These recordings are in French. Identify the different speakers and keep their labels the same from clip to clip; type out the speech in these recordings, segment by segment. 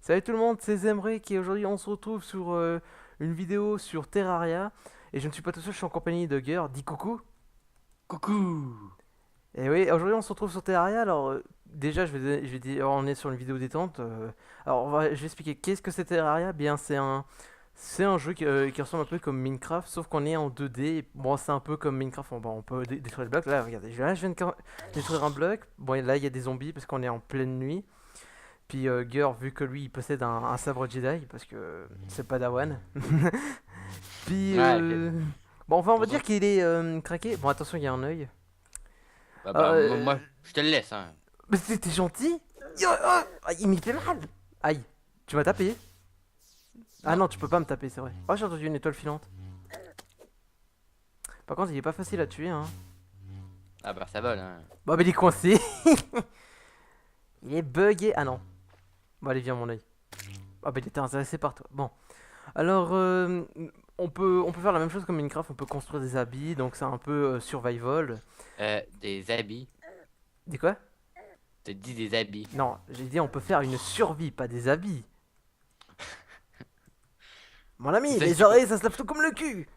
Speaker 1: Salut tout le monde, c'est Zemrek et aujourd'hui on se retrouve sur une vidéo sur Terraria. Et je ne suis pas tout seul, je suis en compagnie de Gur. Dis coucou.
Speaker 2: Coucou!
Speaker 1: Et oui, aujourd'hui on se retrouve sur Terraria. Alors déjà je vais dire, on est sur une vidéo détente. Alors je vais expliquer qu'est-ce que c'est Terraria. Bien c'est un jeu qui ressemble un peu comme Minecraft, sauf qu'on est en 2D. Bon, c'est un peu comme Minecraft, on peut détruire le bloc. Là, regardez, là je viens de détruire un bloc. Bon, là il y a des zombies parce qu'on est en pleine nuit. Puis Gur, vu que lui il possède un sabre Jedi, parce que c'est Padawan. Puis
Speaker 2: Ouais,
Speaker 1: bon, enfin on va
Speaker 2: pour
Speaker 1: dire
Speaker 2: ça.
Speaker 1: qu'il est craqué. Bon, attention, il y a un œil.
Speaker 2: Moi,
Speaker 1: Euh,
Speaker 2: je te le laisse, hein.
Speaker 1: mais t'es gentil. Il m'y fait mal. Aïe, tu m'as tapé. Ah
Speaker 2: Non.
Speaker 1: non, tu peux pas me taper, c'est vrai. Oh, j'ai entendu une étoile filante. Par contre, il est pas facile à tuer, hein.
Speaker 2: Ah bah ça vole, hein.
Speaker 1: Bah, mais il est coincé. Il est bugué. Ah non. Bon, allez, viens, mon œil. Ah, bah, il était intéressé par toi. Bon. Alors, on peut faire la même chose comme Minecraft, on peut construire des habits, donc c'est un peu survival.
Speaker 2: Des habits.
Speaker 1: Dis quoi?
Speaker 2: T'as dit des habits.
Speaker 1: Non, j'ai dit on peut faire une survie, pas des habits. Mon
Speaker 2: Tu
Speaker 1: ami,
Speaker 2: sais,
Speaker 1: les
Speaker 2: tu... co-
Speaker 1: oreilles ça se lave tout comme le cul.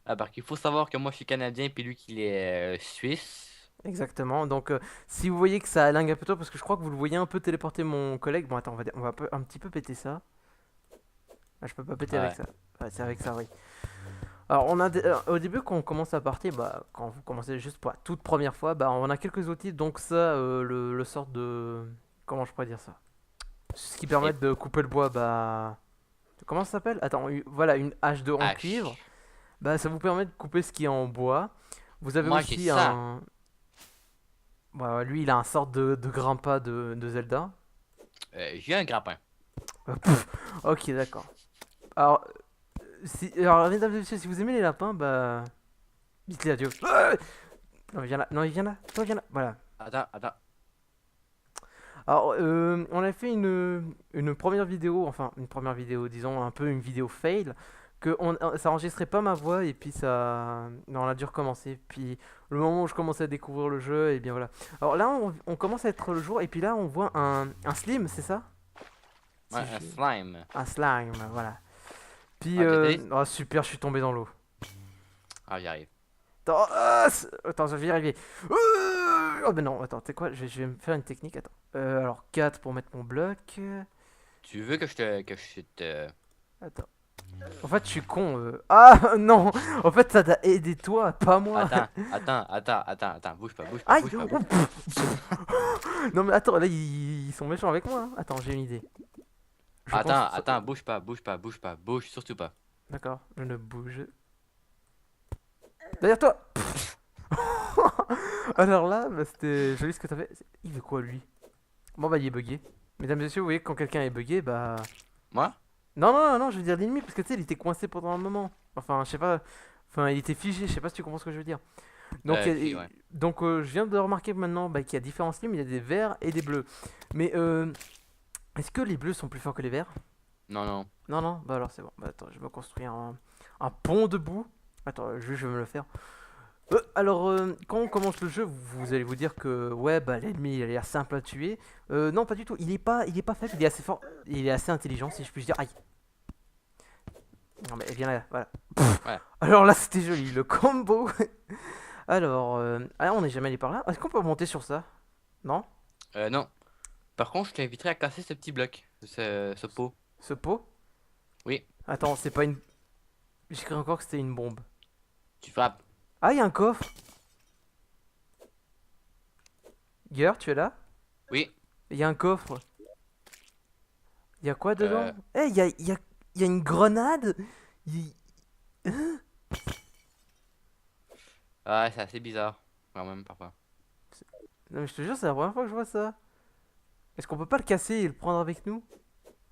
Speaker 2: Ah, parce qu'il faut savoir que moi je suis canadien, puis lui qu'il est suisse.
Speaker 1: Exactement, donc si vous voyez que ça lingue un peu trop, parce que je crois que vous le voyez un peu téléporter mon collègue. Bon, attends, on va un petit peu péter ça. Ah, je peux pas péter avec
Speaker 2: Ouais.
Speaker 1: ça. Ouais, c'est avec ça, oui. Alors, au début, quand on commence à partir, bah, quand vous commencez juste pour la toute première fois, bah, on a quelques outils, donc ça, le sort de. Comment je pourrais dire ça? Ce qui permet
Speaker 2: Et
Speaker 1: de couper le bois, bah. Comment ça s'appelle? Attends, voilà, une hache de en cuivre.
Speaker 2: H.
Speaker 1: Bah, ça vous permet de couper ce qui est en bois. Vous avez
Speaker 2: Moi j'ai
Speaker 1: aussi
Speaker 2: ça.
Speaker 1: un. Bah, lui, il a un sort de grimpa de Zelda.
Speaker 2: J'ai un grappin.
Speaker 1: Pff, ok, d'accord. Alors, alors, mesdames et messieurs, si vous aimez les lapins, bah. Dites-les adieu. Non, il vient là. Non, il vient là. Non, il vient là. Voilà.
Speaker 2: Attends.
Speaker 1: Alors, on a fait une première vidéo, enfin, une première vidéo, disons, un peu une vidéo fail, que ça enregistrait pas ma voix, et puis ça. Non, on a dû recommencer. Puis, le moment où je commençais à découvrir le jeu, et bien voilà. Alors là, on commence à être le jour, et puis là, on voit un slim, c'est ça?
Speaker 2: Ouais,
Speaker 1: Si
Speaker 2: un
Speaker 1: je-
Speaker 2: slime.
Speaker 1: Un slime, voilà. Puis,
Speaker 2: Ah, t'as dit?
Speaker 1: oh super, je suis tombé dans l'eau.
Speaker 2: Ah, j'y arrive.
Speaker 1: Attends, attends, je vais y arriver. Oh, ben non, attends, tu sais quoi, je vais me faire une technique, attends. Alors, 4 pour mettre mon bloc.
Speaker 2: Tu veux que je te...
Speaker 1: Attends. En fait, je suis con. Ah non! En fait, ça t'a aidé toi, pas moi.
Speaker 2: Attends.
Speaker 1: Aïe!
Speaker 2: Bouge pas,
Speaker 1: Oh,
Speaker 2: bouge pas.
Speaker 1: pff. Non, mais attends, là, ils sont méchants avec moi, hein. Attends, j'ai une idée. Je
Speaker 2: Attends,
Speaker 1: construis.
Speaker 2: attends, bouge pas, bouge surtout pas.
Speaker 1: D'accord, je ne bouge. Derrière toi! Alors là, bah, c'était joli ce que t'as fait. Il veut quoi, lui? Bon, bah, il est bugué. Mesdames et messieurs, vous voyez que quand quelqu'un est bugué, bah.
Speaker 2: Moi?
Speaker 1: Non, je veux dire l'ennemi, parce que tu sais, il était coincé pendant un moment. Enfin, je sais pas. Enfin, il était figé, je sais pas si tu comprends ce que je veux dire. Donc,
Speaker 2: Si, ouais.
Speaker 1: je viens de remarquer maintenant bah, qu'il y a différents slimes, il y a des verts et des bleus. Mais est-ce que les bleus sont plus forts que les verts?
Speaker 2: Non, non.
Speaker 1: Non, bah alors c'est bon. Bah, attends, je me construis un pont debout. Attends, je vais me le faire. Alors, quand on commence le jeu, vous allez vous dire que ouais, bah l'ennemi il a l'air simple à tuer. Non, pas du tout. Il est pas faible, il est assez fort, il est assez intelligent, si je puis dire. Aïe. Non mais viens là, voilà.
Speaker 2: Ouais.
Speaker 1: Alors là, c'était joli, le combo. Alors, ah, on n'est jamais allé par là. Est-ce qu'on peut monter sur ça? Non?
Speaker 2: Non. Par contre, je t'inviterai à casser ce petit bloc, ce pot.
Speaker 1: Ce pot?
Speaker 2: Oui,
Speaker 1: Attends, c'est pas une. J'ai cru encore que c'était une bombe.
Speaker 2: tu frappes.
Speaker 1: Ah, il y a un coffre. Gueur, tu es là?
Speaker 2: Oui.
Speaker 1: Il y a un coffre. Il y a quoi
Speaker 2: Euh,
Speaker 1: dedans? Eh, il y a une grenade? Il-
Speaker 2: ouais, c'est assez bizarre, quand même, parfois.
Speaker 1: Non, mais je te jure, c'est la première fois que je vois ça. Est-ce qu'on peut pas le casser et le prendre avec nous?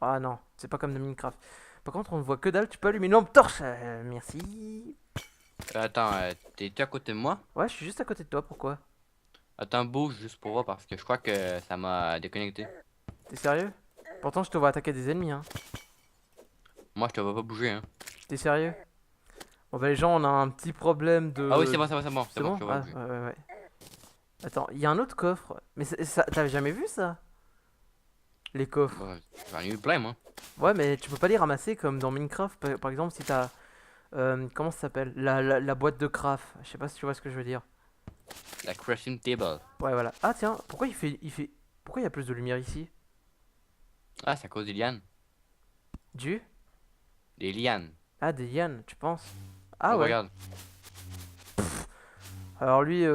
Speaker 1: Ah non, c'est pas comme de Minecraft. Par contre, on ne voit que dalle, tu peux allumer une lampe torche. Merci.
Speaker 2: Attends, t'es à côté de moi?
Speaker 1: Ouais, je suis juste à côté de toi, pourquoi?
Speaker 2: Attends, bouge juste pour voir, parce que je crois que ça m'a déconnecté.
Speaker 1: T'es sérieux? Pourtant, je te vois attaquer des ennemis, hein.
Speaker 2: Moi, je te vois pas bouger, hein.
Speaker 1: T'es sérieux? Bon bah les gens, on a un petit problème
Speaker 2: Ah oui,
Speaker 1: de.
Speaker 2: c'est
Speaker 1: C'est
Speaker 2: bon,
Speaker 1: bon?
Speaker 2: je te vois
Speaker 1: Ah,
Speaker 2: bouger.
Speaker 1: ouais. Attends, il y a un autre coffre. Mais ça, t'avais jamais vu ça? les coffres.
Speaker 2: Bah, j'en ai eu plein, moi.
Speaker 1: Ouais, mais tu peux pas les ramasser comme dans Minecraft, par exemple, si t'as. Comment ça s'appelle la boîte de craft. Je sais pas si tu vois ce que je veux dire.
Speaker 2: La crafting table.
Speaker 1: Ouais, voilà. Ah, tiens, pourquoi Pourquoi il y a plus de lumière ici?
Speaker 2: Ah, c'est à cause des lianes.
Speaker 1: Du?
Speaker 2: Des lianes.
Speaker 1: Ah, des Yann, tu penses?
Speaker 2: Oh,
Speaker 1: Ah ouais.
Speaker 2: regarde.
Speaker 1: Alors lui,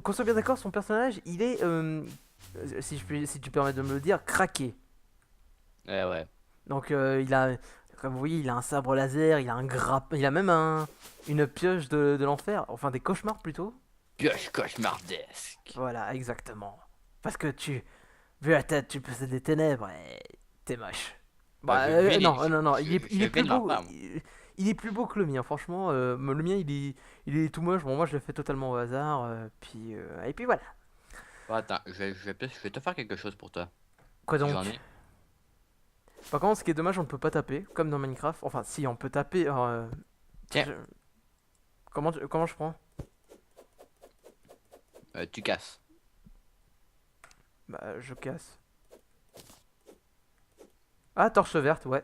Speaker 1: qu'on soit bien d'accord, son personnage, il est, si tu permets de me le dire, craqué.
Speaker 2: Ouais.
Speaker 1: Donc il a, comme vous voyez, il a un sabre laser, il a un grappin, il a même une pioche de l'enfer, enfin des cauchemars plutôt.
Speaker 2: Pioche cauchemardesque.
Speaker 1: Voilà, exactement. Parce que vu la tête, tu possèdes des ténèbres et t'es moche.
Speaker 2: Bah,
Speaker 1: Bah non, il
Speaker 2: je
Speaker 1: est plus
Speaker 2: viens de leur
Speaker 1: beau.
Speaker 2: part, moi.
Speaker 1: Il est plus beau que le mien, franchement. Le mien, il est tout moche. Bon, moi, je l'ai fait totalement au hasard. Et puis voilà.
Speaker 2: Bon, attends, je vais te faire quelque chose pour toi.
Speaker 1: Quoi
Speaker 2: Si j'en
Speaker 1: donc?
Speaker 2: ai.
Speaker 1: Par contre, ce qui est dommage, on ne peut pas taper, comme dans Minecraft. Enfin, si, on peut taper.
Speaker 2: Tiens,
Speaker 1: je- comment je prends?
Speaker 2: tu casses.
Speaker 1: Bah, je casse. Ah, torche verte, ouais.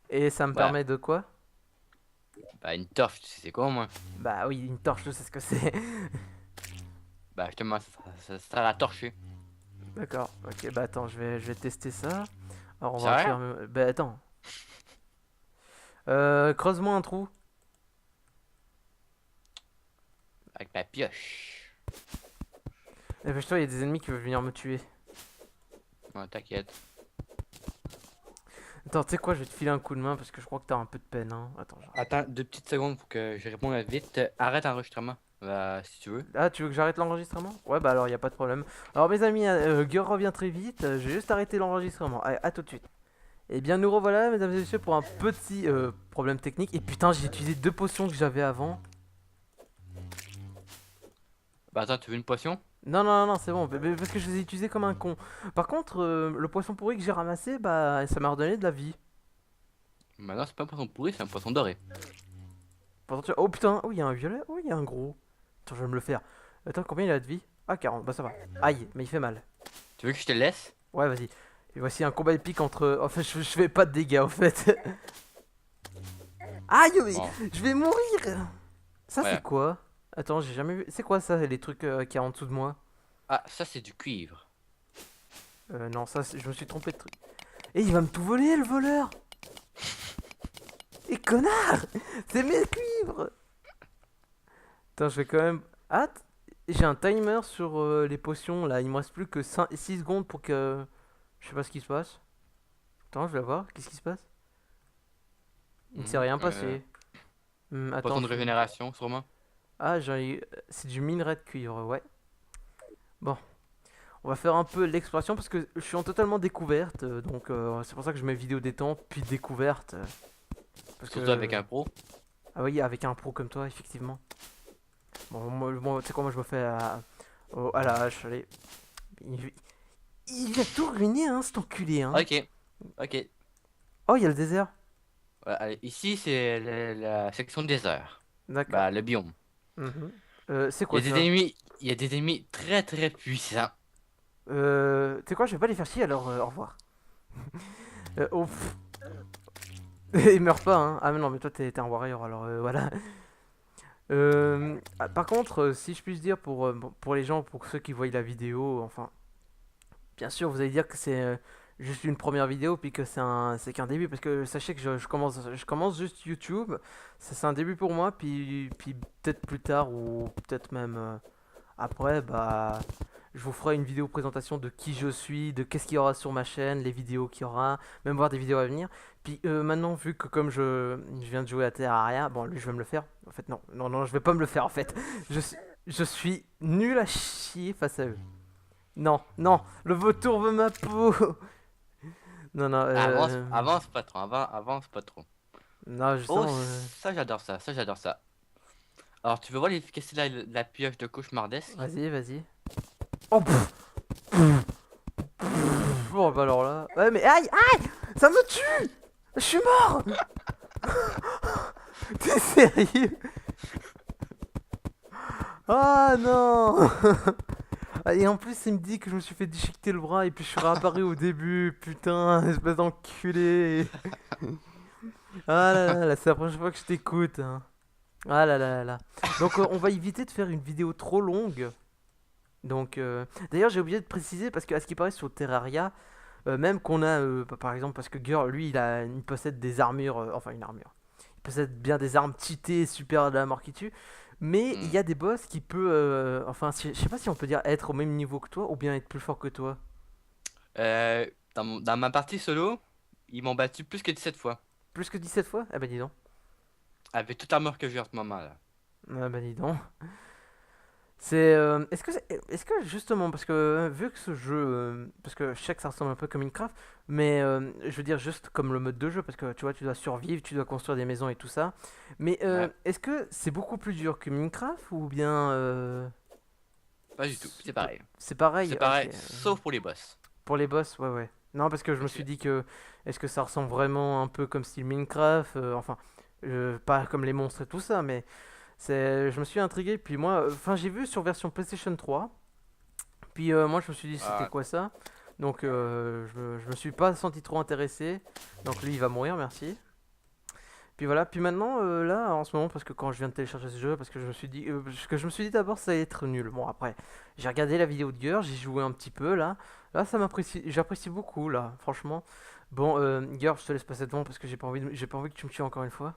Speaker 1: Et ça me
Speaker 2: Voilà.
Speaker 1: permet de quoi?
Speaker 2: Bah, une torche, tu sais c'est quoi, moi?
Speaker 1: Bah oui, une torche, je sais ce que c'est.
Speaker 2: Bah, justement, ça l'a torché.
Speaker 1: D'accord. Ok, bah attends, je vais tester ça. Alors, on
Speaker 2: C'est
Speaker 1: va
Speaker 2: vrai?
Speaker 1: faire. Bah attends. Creuse-moi un trou.
Speaker 2: Avec ma pioche.
Speaker 1: Dépêche-toi, il y a des ennemis qui veulent venir me tuer.
Speaker 2: Ouais, t'inquiète.
Speaker 1: Attends, tu sais quoi, je vais te filer un coup de main parce que je crois que t'as un peu de peine, hein. Attends,
Speaker 2: Attends 2 petites secondes pour que je réponde vite. Arrête l'enregistrement. Bah, si tu veux.
Speaker 1: Ah, tu veux que j'arrête l'enregistrement? Ouais, bah alors, il y a pas de problème. Alors, mes amis, Gueur revient très vite. Je vais juste arrêter l'enregistrement. Allez, à tout de suite. Et bien, nous revoilà, mesdames et messieurs, pour un petit problème technique. Et putain, j'ai utilisé 2 potions que j'avais avant.
Speaker 2: Bah, attends, tu veux une potion?
Speaker 1: Non, c'est bon, parce que je les ai utilisés comme un con. Par contre, le poisson pourri que j'ai ramassé, bah, ça m'a redonné de la vie.
Speaker 2: Bah, non, c'est pas un poisson pourri, c'est un poisson doré.
Speaker 1: Oh putain, oh, il y a un violet, oh, il y a un gros. Attends, je vais me le faire. Attends, combien il a de vie? Ah, 40, bah ça va. Aïe, mais il fait mal.
Speaker 2: Tu veux que je te laisse?
Speaker 1: Ouais, vas-y. Et voici un combat épique entre. En fait, je fais pas de dégâts, en fait. Aïe, mais
Speaker 2: Bon,
Speaker 1: je vais mourir! Ça, c'est
Speaker 2: ouais.
Speaker 1: quoi? Attends, j'ai jamais vu. C'est quoi ça, les trucs qu'il y a en dessous de moi?
Speaker 2: Ah, ça, c'est du cuivre.
Speaker 1: Non, ça, je me suis trompé de truc. Et il va me tout voler, le voleur! Et connard! C'est mes cuivres! Attends, je vais quand même. Ah, j'ai un timer sur les potions là. Il me reste plus que 6 secondes pour que. Je sais pas ce qui se passe. Attends, je vais voir. Qu'est-ce qui se passe? Il ne s'est rien passé. Attends.
Speaker 2: Poisson de régénération, sûrement.
Speaker 1: Ah, c'est du minerai de cuivre, ouais. Bon, on va faire un peu l'exploration parce que je suis en totalement découverte. Donc, c'est pour ça que je mets vidéo détente puis découverte. Parce
Speaker 2: Surtout
Speaker 1: que.
Speaker 2: avec un pro.
Speaker 1: Ah oui, avec un pro comme toi, effectivement. Bon, tu sais quoi, moi je me fais à la hache, allez. Il, il a tout ruiné, hein, cet enculé, hein.
Speaker 2: Ok.
Speaker 1: Oh, il y a le désert.
Speaker 2: Ouais, allez, ici, c'est la section désert.
Speaker 1: D'accord.
Speaker 2: Bah, le biome.
Speaker 1: Mhm. C'est
Speaker 2: Il
Speaker 1: quoi
Speaker 2: y a des
Speaker 1: ça?
Speaker 2: ennemis, il y a des ennemis très très puissants.
Speaker 1: Tu sais quoi, je vais pas les faire chier alors, au revoir. Oh, pff. Il meurt pas, hein. Ah, mais non, mais toi t'es un warrior alors, voilà. Par contre, si je puis dire pour les gens, pour ceux qui voient la vidéo, enfin, bien sûr, vous allez dire que c'est juste une première vidéo, puis que c'est qu'un début, parce que sachez que je commence juste YouTube, ça c'est un début pour moi, puis peut-être plus tard, ou peut-être même après, bah, je vous ferai une vidéo présentation de qui je suis, de qu'est-ce qu'il y aura sur ma chaîne, les vidéos qu'il y aura, même voir des vidéos à venir. Puis maintenant, vu que comme je viens de jouer à Terraria, bon, lui je vais me le faire. En fait, non, je vais pas me le faire en fait. Je, suis- je suis nul à chier face à eux. Non, le vautour veut ma peau. Non,
Speaker 2: Avance pas trop, avance pas trop.
Speaker 1: non,
Speaker 2: Oh,
Speaker 1: justement,
Speaker 2: ça j'adore ça. Alors, tu veux voir l'efficacité de la pioche de cauchemardesque?
Speaker 1: vas-y. Oh, bon, bah alors là. Ouais, mais aïe, ça me tue. Je suis mort. T'es sérieux? Ah non. Ah, et en plus, il me dit que je me suis fait déchiqueter le bras et puis je suis réapparu au début. Putain, espèce d'enculé. Ah là là, là, c'est la première fois que je t'écoute, hein. Ah là là là là. Donc, on va éviter de faire une vidéo trop longue. Donc, d'ailleurs, j'ai oublié de préciser parce que, à ce qui paraît, sur Terraria, même qu'on a, par exemple, parce que Girl, lui, il possède des armures, enfin une armure. Il possède bien des armes cheatées, super de la mort qui tue. Mais il
Speaker 2: Hmm.
Speaker 1: y a des boss qui peut, enfin, je sais pas si on peut dire être au même niveau que toi ou bien être plus fort que toi.
Speaker 2: Euh, dans ma partie solo, ils m'ont battu plus que 17 fois.
Speaker 1: Plus que 17 fois? Ah bah dis donc.
Speaker 2: Avec toute l'armure que j'ai en ce moment là.
Speaker 1: Ah bah dis donc. Est-ce que justement, parce que vu que ce jeu, parce que je sais que ça ressemble un peu comme Minecraft, mais je veux dire juste comme le mode de jeu, parce que tu vois, tu dois survivre, tu dois construire des maisons et tout ça. Mais
Speaker 2: Ouais,
Speaker 1: est-ce que c'est beaucoup plus dur que Minecraft ou bien
Speaker 2: pas du tout, c'est pareil.
Speaker 1: c'est
Speaker 2: C'est
Speaker 1: pareil? Ok.
Speaker 2: pareil, sauf pour les boss.
Speaker 1: Pour les boss, ouais, ouais. Non, parce que je me
Speaker 2: Parce que,
Speaker 1: suis dit que est-ce que ça ressemble vraiment un peu comme style Minecraft, enfin, pas comme les monstres et tout ça, mais je me suis intrigué. Puis moi, enfin, j'ai vu sur version PlayStation 3. Puis moi je me suis dit c'était
Speaker 2: ah,
Speaker 1: quoi ça? Donc je me suis pas senti trop intéressé. Donc lui il va mourir, merci. Puis voilà, puis maintenant là en ce moment parce que quand je viens de télécharger ce jeu parce que je me suis dit d'abord ça allait être nul. Bon après, j'ai regardé la vidéo de Gur, j'ai joué un petit peu là. Là ça m'apprécie, j'apprécie beaucoup là, franchement. Bon Gur, je te laisse passer devant parce que j'ai pas envie que tu me tues encore une fois.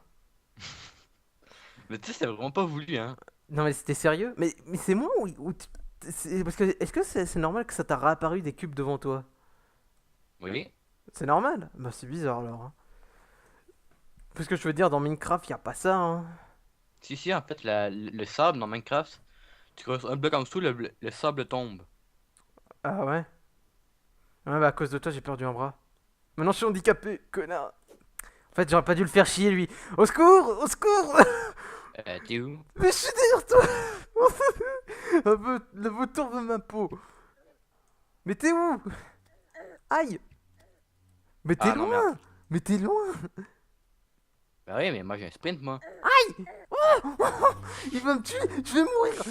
Speaker 2: mais tu sais, c'est vraiment pas voulu, hein.
Speaker 1: Non mais c'était sérieux? Mais c'est moi parce que est-ce que c'est normal que ça t'a réapparu des cubes devant toi?
Speaker 2: Oui.
Speaker 1: C'est normal? Bah c'est bizarre alors, hein. Parce que je veux dire, dans Minecraft, y a pas ça, hein.
Speaker 2: Si, si, en fait, le sable dans Minecraft, tu creuses un bloc en dessous, le sable tombe.
Speaker 1: Ah ouais? Ouais, bah à cause de toi, j'ai perdu un bras. Maintenant, je suis handicapé, connard. En fait, j'aurais pas dû le faire chier, lui. Au secours! Au secours!
Speaker 2: T'es où?
Speaker 1: Mais je suis derrière toi! Le vautour de ma peau. Mais t'es où? Aïe! Mais t'es
Speaker 2: Ah non, merde.
Speaker 1: loin! Mais t'es loin!
Speaker 2: Bah oui, mais moi j'ai un sprint, moi.
Speaker 1: Il va me tuer! Je vais mourir!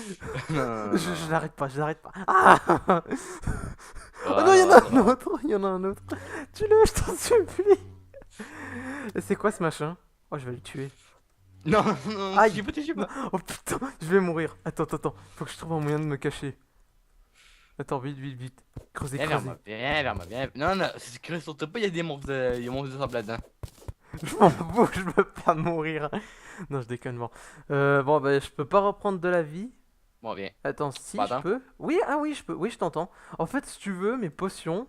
Speaker 2: Non, non, non,
Speaker 1: Je
Speaker 2: non, non.
Speaker 1: n'arrête pas, je n'arrête pas. Ah! Oh
Speaker 2: Oh
Speaker 1: non, il y en
Speaker 2: non,
Speaker 1: a
Speaker 2: non,
Speaker 1: un
Speaker 2: non.
Speaker 1: autre! Il y en a un autre! Tue-le, je t'en supplie! Et c'est quoi ce machin? Oh, je vais le tuer.
Speaker 2: Non, non,
Speaker 1: Aïe!
Speaker 2: touchez
Speaker 1: Non.
Speaker 2: pas.
Speaker 1: Oh putain, je vais mourir. Attends, attends, attends. Faut que je trouve un moyen de me cacher. Attends, vite, vite, vite. Creuser,
Speaker 2: Viens vers
Speaker 1: creuser.
Speaker 2: moi, viens vers moi, viens. Non, non, c'est que surtout pas, il y a des monstres de sable là-dedans.
Speaker 1: Je m'en fous, je veux pas mourir. Non, je déconne, bon. Bon, bah, je peux pas reprendre de la vie.
Speaker 2: Bon, viens.
Speaker 1: Attends, si,
Speaker 2: Pas
Speaker 1: je
Speaker 2: attends.
Speaker 1: peux. Oui, ah oui, je peux. Oui, je t'entends. En fait, si tu veux, mes potions.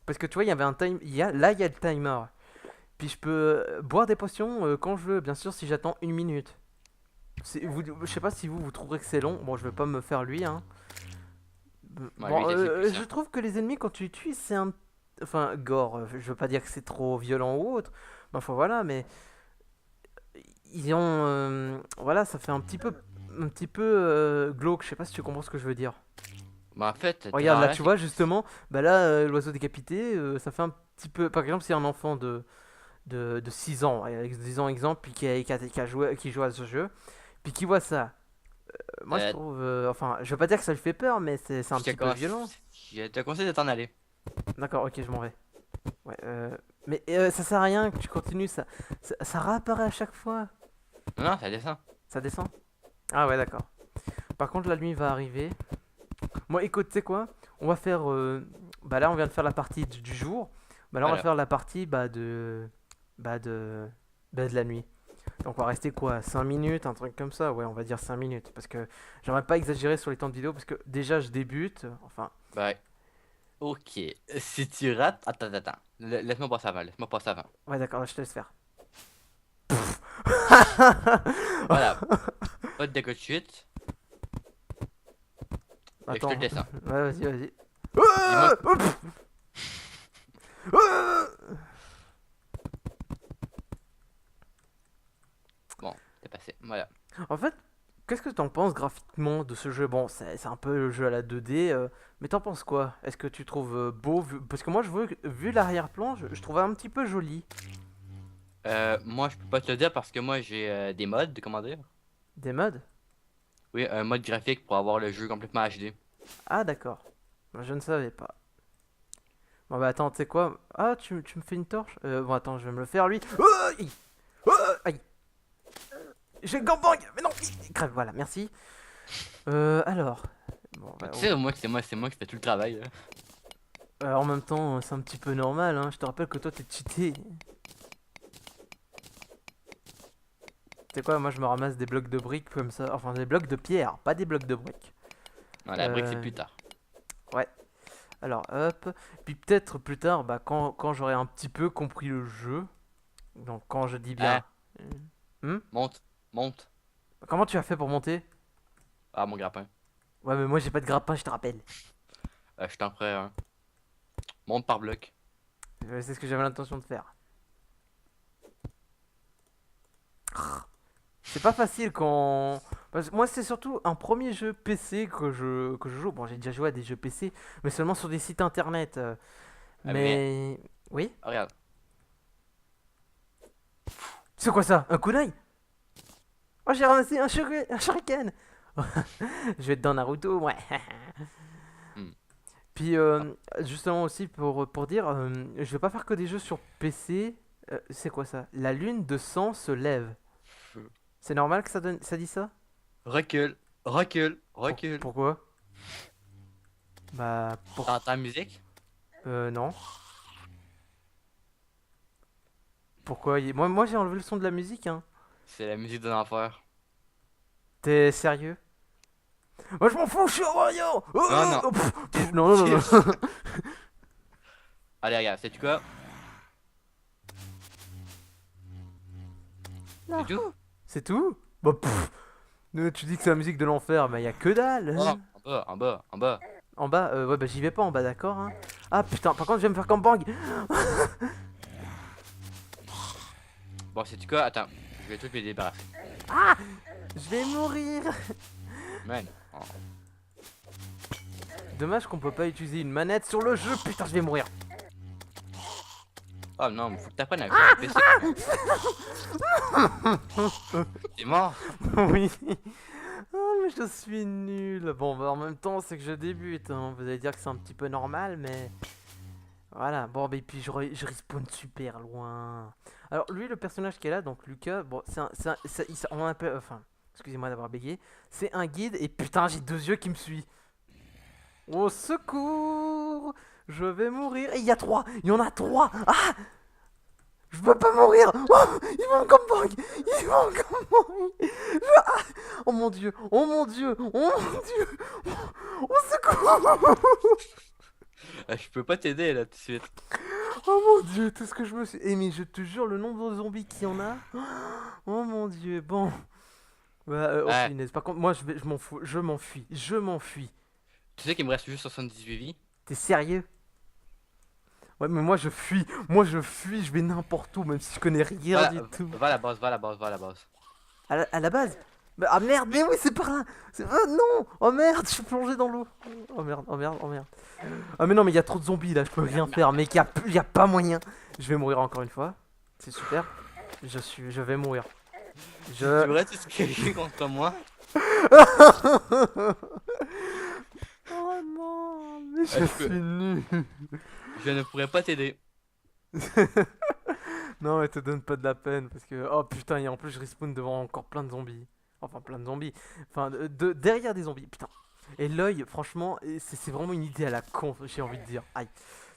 Speaker 1: Parce que tu vois, il y avait un time. Là, il y a le timer. Puis je peux boire des potions quand je veux, bien sûr, si j'attends une minute. Je sais pas si vous trouverez que c'est long. Bon, je vais pas me faire lui, hein.
Speaker 2: Moi, lui,
Speaker 1: Bon,
Speaker 2: il est assez
Speaker 1: je
Speaker 2: puissant.
Speaker 1: trouve que les ennemis, quand tu les tues, c'est un. Enfin, gore, je veux pas dire que c'est trop violent ou autre. Mais enfin, voilà, mais. Ils ont. Voilà, ça fait un petit peu. Un petit peu glauque, je sais pas si tu comprends ce que je veux dire.
Speaker 2: Mais en fait,
Speaker 1: Regarde, là,
Speaker 2: Terraria,
Speaker 1: tu
Speaker 2: c'est.
Speaker 1: vois, justement, bah là, l'oiseau décapité, ça fait un petit peu. Par exemple, c'est un enfant de 6 ans, ouais, disons exemple, puis qui joue à ce jeu, puis qui voit ça. Moi, je
Speaker 2: Euh,
Speaker 1: trouve. Enfin, je veux pas dire que ça lui fait peur, mais c'est un
Speaker 2: je te
Speaker 1: petit peu violent.
Speaker 2: je te conseille de t'en aller.
Speaker 1: D'accord, ok, je m'en vais. Ouais, mais ça sert à rien que tu continues, ça réapparaît à chaque fois.
Speaker 2: Non, non, ça descend.
Speaker 1: Ça descend? Ah ouais, d'accord. Par contre, la nuit va arriver. Moi, écoute, tu sais quoi? On va faire. Bah là, on vient de faire la partie du jour. Bah là, on va
Speaker 2: Voilà.
Speaker 1: faire la partie Bah de. Bah, de la nuit. Donc, on va rester quoi? 5 minutes, un truc comme ça? Ouais, on va dire 5 minutes. Parce que j'aimerais pas exagérer sur les temps de vidéo. Parce que déjà, je débute. Enfin.
Speaker 2: Bah, ok. Si tu rates. Attends, attends, attends. Laisse-moi passer avant, laisse-moi passer avant.
Speaker 1: Ouais, d'accord, je te laisse faire.
Speaker 2: Voilà. Pas de déco de suite. Et je te le
Speaker 1: Attends.
Speaker 2: descends.
Speaker 1: Ouais, vas-y, vas-y.
Speaker 2: Dis-moi. Bon, t'es passé. Voilà.
Speaker 1: En fait, qu'est-ce que t'en penses graphiquement de ce jeu? Bon, c'est un peu le jeu à la 2D, mais t'en penses quoi? Est-ce que tu trouves beau parce que moi, vu l'arrière-plan, je trouvais un petit peu joli.
Speaker 2: Moi, je peux pas te le dire parce que moi, j'ai des mods, comment dire?
Speaker 1: Des mods?
Speaker 2: Oui, un mode graphique pour avoir le jeu complètement HD.
Speaker 1: Ah, d'accord. Bah, je ne savais pas. Bon, bah, attends, tu sais quoi? Ah, tu me fais une torche? Bon, attends, je vais me le faire, lui. Oh, aïe! Oh, aïe! J'ai le gangbang! Mais non! Crève, voilà, merci. Alors. Bon,
Speaker 2: Mais
Speaker 1: bah,
Speaker 2: tu sais, moi, c'est moi qui fais tout le travail.
Speaker 1: en même temps, c'est un petit peu normal, hein. Je te rappelle que toi, t'es cheaté. Tu sais quoi? Moi, je me ramasse des blocs de briques comme ça. Enfin, des blocs de pierre, pas des blocs de briques.
Speaker 2: Non, la brique, c'est
Speaker 1: Euh,
Speaker 2: plus tard.
Speaker 1: ouais. Alors, hop. Puis peut-être plus tard, bah, quand j'aurai un petit peu compris le jeu. Donc, quand je dis
Speaker 2: Hein,
Speaker 1: bien. Hmm.
Speaker 2: monte, monte.
Speaker 1: Comment tu as fait pour monter?
Speaker 2: Ah, mon grappin.
Speaker 1: Ouais, mais moi, j'ai pas de grappin, je te rappelle.
Speaker 2: Je t'en ferai un. Monte par bloc.
Speaker 1: C'est ce que j'avais l'intention de faire. C'est pas facile quand. Parce que moi, c'est surtout un premier jeu PC que je joue. Bon, j'ai déjà joué à des jeux PC, mais seulement sur des sites internet.
Speaker 2: Ah, mais
Speaker 1: Mais. Oui?
Speaker 2: regarde.
Speaker 1: C'est quoi ça? Un kunai? Oh, j'ai ramassé un shuriken! Je vais être dans Naruto, ouais.
Speaker 2: Hmm.
Speaker 1: Puis, justement aussi, pour dire, je vais pas faire que des jeux sur PC. C'est quoi ça? La lune de sang se lève.
Speaker 2: Feu.
Speaker 1: C'est normal que ça dit ça?
Speaker 2: Recule, recule, recule.
Speaker 1: Pourquoi? Bah,
Speaker 2: T'entends la musique?
Speaker 1: non. Pourquoi? Moi j'ai enlevé le son de la musique, hein.
Speaker 2: C'est la musique de l'enfer.
Speaker 1: T'es sérieux? Moi je m'en fous, je suis un Wario!
Speaker 2: Non, non.
Speaker 1: Non, non, non, non.
Speaker 2: Allez, regarde, c'est quoi?
Speaker 1: Non.
Speaker 2: C'est tout?
Speaker 1: C'est tout? Bah, tu dis que c'est la musique de l'enfer, mais y a que dalle,
Speaker 2: Oh,
Speaker 1: hein.
Speaker 2: en bas, en bas, en bas.
Speaker 1: En bas, ouais, bah j'y vais pas en bas, d'accord, hein. Ah putain, par contre, je vais me faire comme bang.
Speaker 2: Bon, c'est quoi? Attends, je vais tout les débarrasser.
Speaker 1: Je vais mourir.
Speaker 2: Man. Oh.
Speaker 1: Dommage qu'on peut pas utiliser une manette sur le jeu, putain, je vais mourir.
Speaker 2: Oh non, mais faut que t'apprennes à jouer au PC. T'es mort?
Speaker 1: Oui. Oh, mais je suis nul. Bon, bah en même temps, c'est que je débute, hein. Vous allez dire que c'est un petit peu normal, mais. Voilà, bon, bah, et puis je respawn super loin. Alors, lui, le personnage qui est là, donc Lucas, bon, on appelle. Enfin, excusez-moi d'avoir bégayé. C'est un guide, et putain, j'ai deux yeux qui me suivent. Au secours! Je vais mourir. Et il y a trois! Il y en a trois! Ah! Je peux pas mourir! Oh, ils vont me combattre! Ils vont me combattre! Oh mon dieu! Oh mon dieu! Oh mon dieu! Au secours!
Speaker 2: Je peux pas t'aider là tout de suite.
Speaker 1: Oh mon dieu, tout ce que je me suis. Eh, mais je te jure, le nombre de zombies qu'il y en a. Oh mon dieu, bon. Bah, oh
Speaker 2: Ouais.
Speaker 1: punaise. Par contre, moi, je m'en fous. Je m'enfuis. Je m'enfuis.
Speaker 2: Tu sais qu'il me reste juste 78 vies?
Speaker 1: T'es sérieux? Ouais, mais moi, je fuis. Moi, je fuis. Je vais n'importe où, même si je connais rien
Speaker 2: Va,
Speaker 1: du tout.
Speaker 2: va à la base, va à la base, va à la base.
Speaker 1: À la base? Bah, ah merde, mais oui, c'est par là. Non! Oh merde, je suis plongé dans l'eau. Oh merde, oh merde, oh merde. Ah, mais non, mais il y a trop de zombies là, je peux rien faire. Mais y a pas moyen. Je vais mourir encore une fois. C'est super. Je vais mourir.
Speaker 2: Tu vrai, tu sais ce que j'ai contre moi?
Speaker 1: Oh non, mais je
Speaker 2: je
Speaker 1: suis
Speaker 2: peux-
Speaker 1: nul.
Speaker 2: Je ne pourrais pas t'aider.
Speaker 1: Non, mais te donne pas de la peine parce que oh putain, et en plus je respawn devant encore plein de zombies. Enfin, plein de zombies. Enfin, derrière des zombies. Putain. Et l'œil, franchement, c'est vraiment une idée à la con, j'ai envie de dire. Aïe.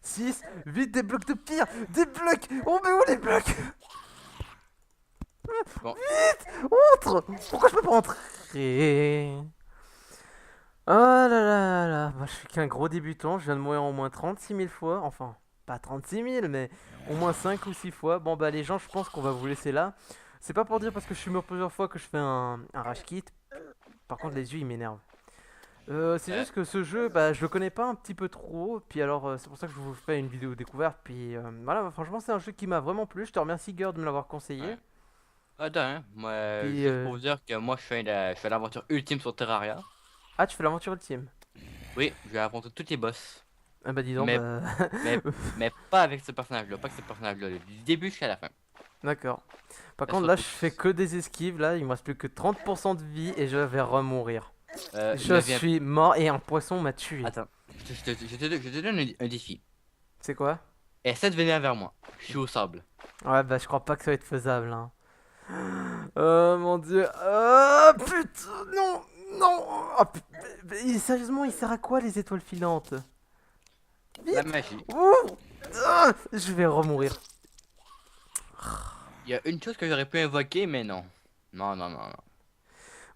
Speaker 1: 6, vite, des blocs de pierre. Des blocs. On met où les blocs?
Speaker 2: Bon.
Speaker 1: Entre. Pourquoi je peux pas entrer? Oh là là là, moi je suis qu'un gros débutant, je viens de mourir au moins 36 000 fois, enfin pas 36 000 mais au moins 5 ou 6 fois. Bon bah les gens je pense qu'on va vous laisser là. C'est pas pour dire parce que je suis mort plusieurs fois que je fais un rage quit. Par contre les yeux ils m'énervent. C'est
Speaker 2: Euh,
Speaker 1: juste que ce jeu bah je le connais pas un petit peu trop, puis alors c'est pour ça que je vous fais une vidéo découverte. Puis voilà, bah, franchement c'est un jeu qui m'a vraiment plu, je te remercie Gerd de me l'avoir conseillé.
Speaker 2: ouais. Attends, hein. Moi,
Speaker 1: Puis
Speaker 2: juste pour vous dire que moi je fais l'aventure ultime sur Terraria.
Speaker 1: ah tu fais l'aventure ultime.
Speaker 2: Oui, je vais affronter tous les boss.
Speaker 1: Ah bah dis donc,
Speaker 2: Mais,
Speaker 1: bah...
Speaker 2: mais, mais pas avec ce personnage-là, pas avec ce personnage-là, du début jusqu'à la fin.
Speaker 1: D'accord. Par
Speaker 2: Ça
Speaker 1: contre,
Speaker 2: sera
Speaker 1: là,
Speaker 2: tout.
Speaker 1: je fais que des esquives. Là, il me reste plus que 30% de vie et je vais remourir. Je
Speaker 2: neuvième.
Speaker 1: suis mort et un poisson m'a tué.
Speaker 2: Attends, je te donne un défi.
Speaker 1: C'est quoi?
Speaker 2: Essaie de venir vers moi. Je suis au sable.
Speaker 1: Ouais, bah je crois pas que ça va être faisable, hein. Oh mon dieu. Oh putain, non, non. Oh, sérieusement, il sert à quoi les étoiles filantes?
Speaker 2: La
Speaker 1: Vite.
Speaker 2: magie.
Speaker 1: Ouh. Ah, je vais remourir.
Speaker 2: Il y a une chose que j'aurais pu invoquer, mais non. Non, non, non, non.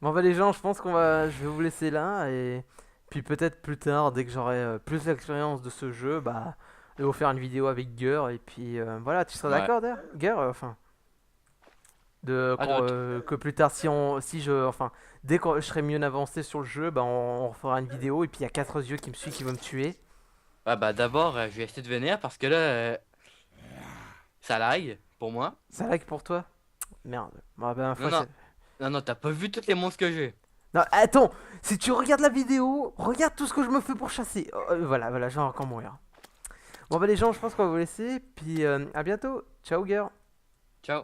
Speaker 1: Bon bah les gens, je pense je vais vous laisser là et puis peut-être plus tard, dès que j'aurai plus d'expérience de ce jeu, bah je vais vous faire une vidéo avec Gur et puis voilà, tu seras
Speaker 2: Ouais.
Speaker 1: d'accord d'ailleurs, Gur, enfin
Speaker 2: Ah, toi,
Speaker 1: que plus tard enfin dès que je serai mieux avancé sur le jeu, bah on refera une vidéo et puis il y a quatre yeux qui me suivent qui vont me tuer.
Speaker 2: ouais, bah d'abord, je vais essayer de venir parce que là, ça lag pour moi.
Speaker 1: Ça lag pour toi? Merde. Bon, bah,
Speaker 2: Non, non, non, non, t'as pas vu toutes les monstres que j'ai.
Speaker 1: non, attends, si tu regardes la vidéo, regarde tout ce que je me fais pour chasser. Voilà, voilà, je vais encore mourir. Bon bah les gens, je pense qu'on va vous laisser, puis à bientôt. Ciao, Gur.
Speaker 2: Ciao.